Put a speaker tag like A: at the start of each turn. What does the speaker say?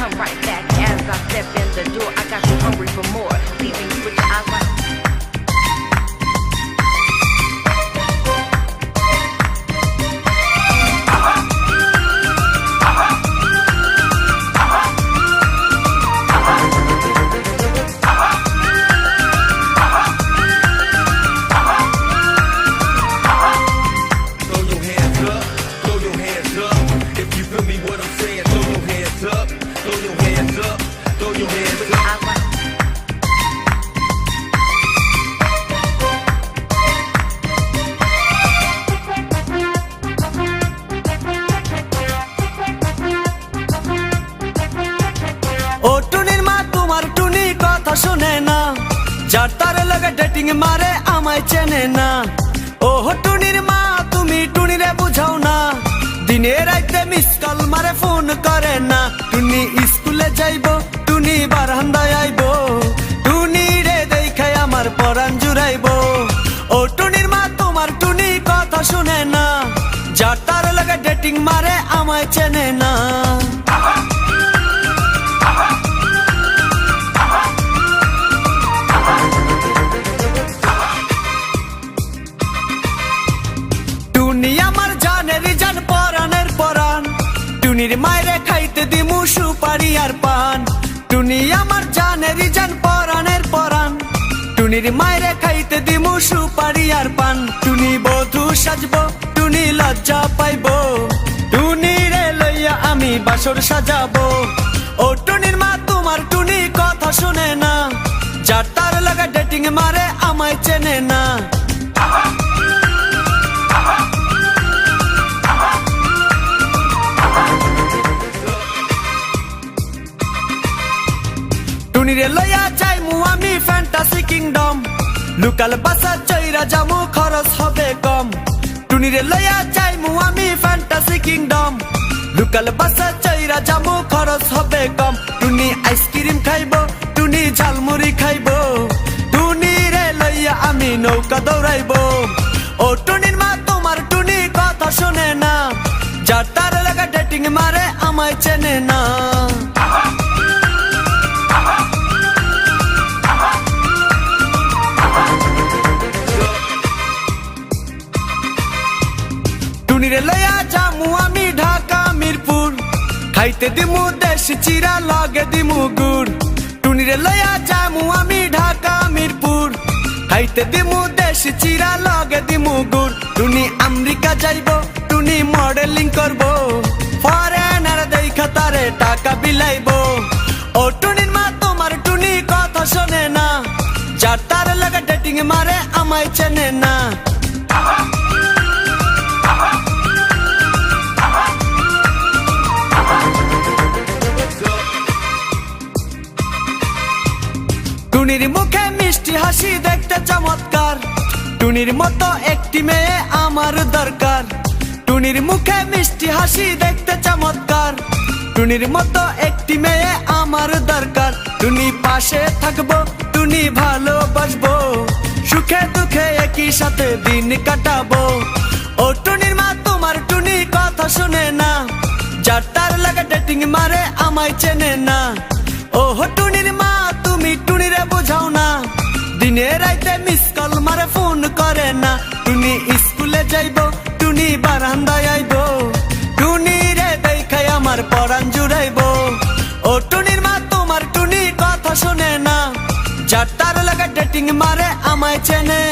A: come right back as I step in the door. I got you hungry for more, leaving you with your eyes like.
B: ও টুনির মা তোমার টুনি কথা শুনে না, যার তার লাগে ডেটিং মারে আমায় চেনে না। ও টুনির মা তুমি টুনিরে বুঝাও না, দিনে রাইতে মিস কল মারে ফোন করে না। টুনি স্কুলে যাইবো, টুনি বারান্দায় আইবো, টুনি রে দেখায় আমার পরাণ জুড়াইবো। ও টুনির মা তোমার টুনি কথা শুনে না, যার তার লাগে ডেটিং মারে আমায় চেনে না। টুনি আমার জানের জান পরাণের পরাণ, টুনির মায়েরে খাইতে দিমু সুপারি আর পান। টুনি আমার জানের জান পরাণের পরাণ, টুনির মায়েরে খাইতে দিমু সুপারি আর পান। টুনি বধূ সাজবো, টুনি লজ্জা পাইবো, টুনি রে লইয়া আমি বাসর সাজাবো। ও টুনির মা তোমার টুনি কথা শুনে না, যার তার লাগা ডেটিং মারে আমায় চেনে না। টুনিরে লইয়া যাইমু আমি ফ্যান্টাসি কিংডম, লোকাল বাসা চইরা যামু খরচ হবে কম। টুনিরে লইয়া যাইমু আমি ফ্যান্টাসি কিংডম, লোকাল বাসা চইরা যামু খরচ হবে কম। টুনি আইসক্রিম খাইবো, টুনি ঝালমুড়ি খাইবো, টুনি রে লইয়া আমি নৌকা দৌড়াইবো। ও টুনির মা তোমার টুনি কথা শুনে না, যার তার লাগা ডেটিং মারে আমায় চেনে না। টুনিরে লইয়া যামু আমি ঢাকা মিরপুর, খাইতে দিমু দেশি চিরা লগে দিমু গুড়। টুনিরে লইয়া যামু আমি ঢাকা মিরপুর, খাইতে দিমু দেশি চিরা লগে দিমু গুড়। টুনি আমেরিকা যাইবো, টুনি মডেলিং করবো, ফরেনার দেখা তারে টাকা বিলাইবো। ও টুনির মা তোমার টুনি কথা শোনে না, যার তার লাগা ডেটিং মারে আমায় চেনে না। টুনির মুখে মিষ্টি হাসি দেখতে চমৎকার, টুনির মতো একটি মেয়ে আমার দরকার। টুনির মুখে মিষ্টি হাসি দেখতে চমৎকার, টুনির মতো একটি মেয়ে আমার দরকার। টুনি পাশে থাকবো, টুনি ভালোবাসবো, সুখে দুঃখে একই সাথে দিন কাটাবো। ও টুনির মা তোমার টুনি কথা শুনে না, যার তার লাগা ডেটিং মারে আমায় চেনে না। ও টুনির মা তুমি টুনিরে বুঝাও না, দিনে রাইতে মিস কল মারে ফোন করে না। টুনি স্কুলে যাইবো, টুনি বারান্দায় আইবো, টুনি রে দেখায় আমার পরাণ জুড়াইবো। ও টুনির মা তোমার টুনি কথা শুনে না, যার তার লাগা ডেটিং মারে আমায় চেনে